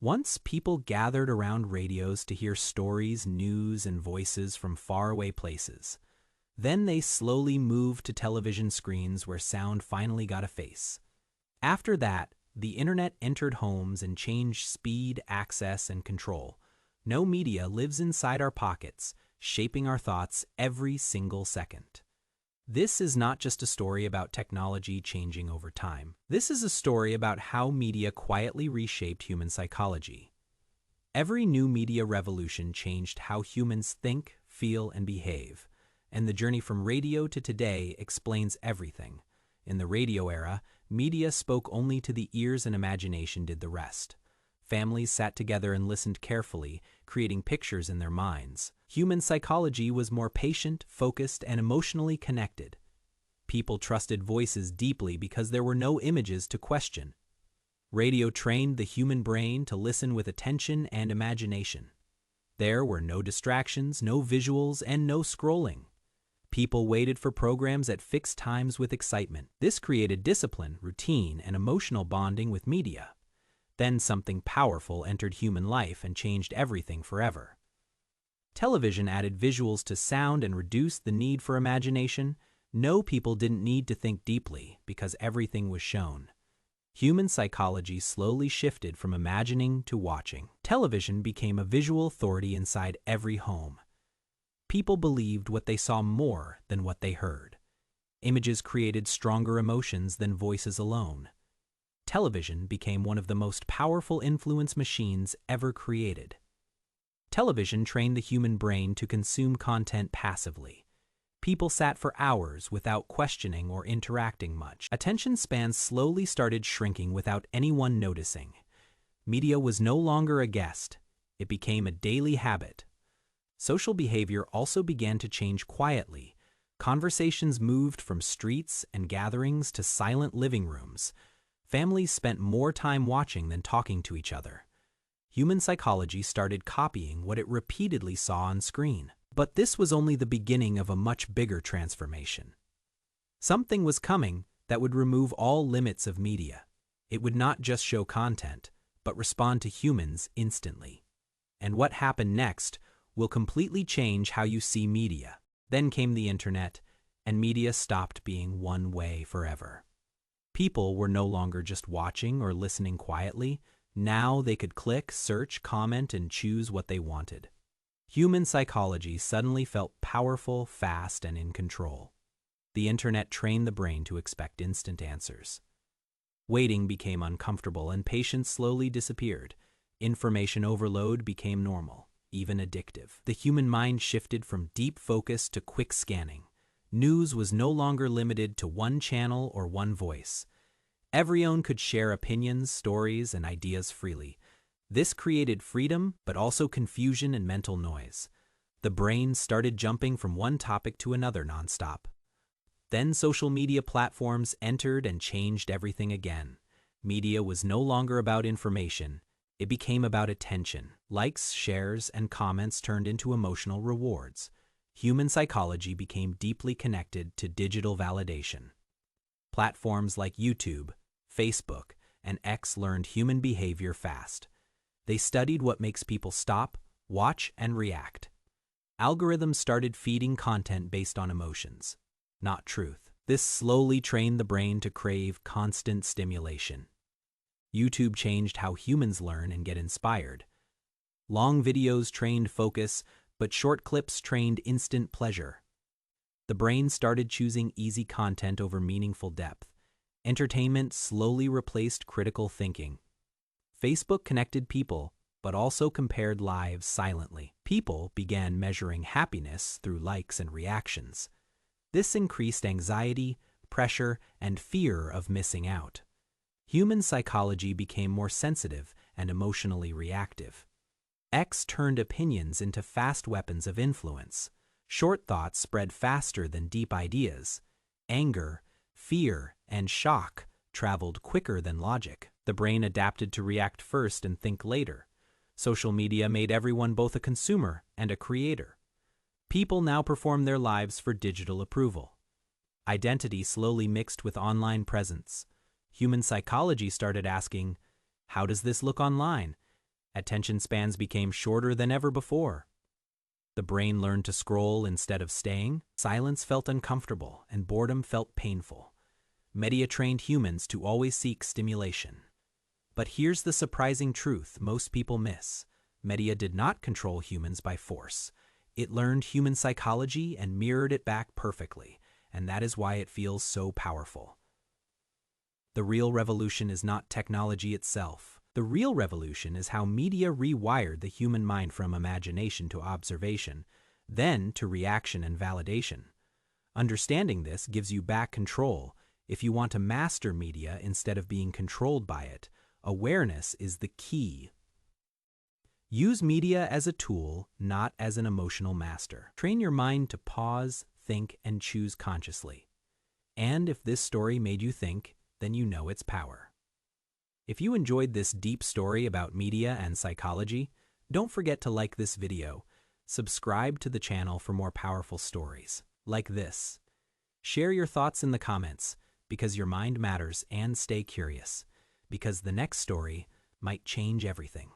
Once people gathered around radios to hear stories, news, and voices from faraway places. Then they slowly moved to television screens where sound finally got a face. After that, the internet entered homes and changed speed, access, and control. No media lives inside our pockets, shaping our thoughts every single second. This is not just a story about technology changing over time. This is a story about how media quietly reshaped human psychology. Every new media revolution changed how humans think, feel, and behave, and the journey from radio to today explains everything. In the radio era, media spoke only to the ears and imagination did the rest. Families sat together and listened carefully, creating pictures in their minds. Human psychology was more patient, focused, and emotionally connected. People trusted voices deeply because there were no images to question. Radio trained the human brain to listen with attention and imagination. There were no distractions, no visuals, and no scrolling. People waited for programs at fixed times with excitement. This created discipline, routine, and emotional bonding with media. Then something powerful entered human life and changed everything forever. Television added visuals to sound and reduced the need for imagination. No, people didn't need to think deeply because everything was shown. Human psychology slowly shifted from imagining to watching. Television became a visual authority inside every home. People believed what they saw more than what they heard. Images created stronger emotions than voices alone. Television became one of the most powerful influence machines ever created. Television trained the human brain to consume content passively. People sat for hours without questioning or interacting much. Attention spans slowly started shrinking without anyone noticing. Media was no longer a guest. It became a daily habit. Social behavior also began to change quietly. Conversations moved from streets and gatherings to silent living rooms. Families spent more time watching than talking to each other. Human psychology started copying what it repeatedly saw on screen. But this was only the beginning of a much bigger transformation. Something was coming that would remove all limits of media. It would not just show content, but respond to humans instantly. And what happened next will completely change how you see media. Then came the internet, and media stopped being one way forever. People were no longer just watching or listening quietly. Now they could click, search, comment, and choose what they wanted. Human psychology suddenly felt powerful, fast, and in control. The internet trained the brain to expect instant answers. Waiting became uncomfortable and patience slowly disappeared. Information overload became normal, even addictive. The human mind shifted from deep focus to quick scanning. News was no longer limited to one channel or one voice. Everyone could share opinions, stories, and ideas freely. This created freedom, but also confusion and mental noise. The brain started jumping from one topic to another nonstop. Then social media platforms entered and changed everything again. Media was no longer about information. It became about attention. Likes, shares, and comments turned into emotional rewards. Human psychology became deeply connected to digital validation. Platforms like YouTube, Facebook, and X learned human behavior fast. They studied what makes people stop, watch, and react. Algorithms started feeding content based on emotions, not truth. This slowly trained the brain to crave constant stimulation. YouTube changed how humans learn and get inspired. Long videos trained focus, but short clips trained instant pleasure. The brain started choosing easy content over meaningful depth. Entertainment slowly replaced critical thinking. Facebook connected people, but also compared lives silently. People began measuring happiness through likes and reactions. This increased anxiety, pressure, and fear of missing out. Human psychology became more sensitive and emotionally reactive. X turned opinions into fast weapons of influence. Short thoughts spread faster than deep ideas. Anger, fear, and shock traveled quicker than logic. The brain adapted to react first and think later. Social media made everyone both a consumer and a creator. People now perform their lives for digital approval. Identity slowly mixed with online presence. Human psychology started asking, how does this look online? Attention spans became shorter than ever before. The brain learned to scroll instead of staying. Silence felt uncomfortable, and boredom felt painful. Media trained humans to always seek stimulation. But here's the surprising truth most people miss. Media did not control humans by force. It learned human psychology and mirrored it back perfectly, and that is why it feels so powerful. The real revolution is not technology itself. The real revolution is how media rewired the human mind from imagination to observation, then to reaction and validation. Understanding this gives you back control. If you want to master media instead of being controlled by it, awareness is the key. Use media as a tool, not as an emotional master. Train your mind to pause, think, and choose consciously. And if this story made you think, then you know its power. If you enjoyed this deep story about media and psychology, don't forget to like this video. Subscribe to the channel for more powerful stories like this. Share your thoughts in the comments, because your mind matters, and stay curious, because the next story might change everything.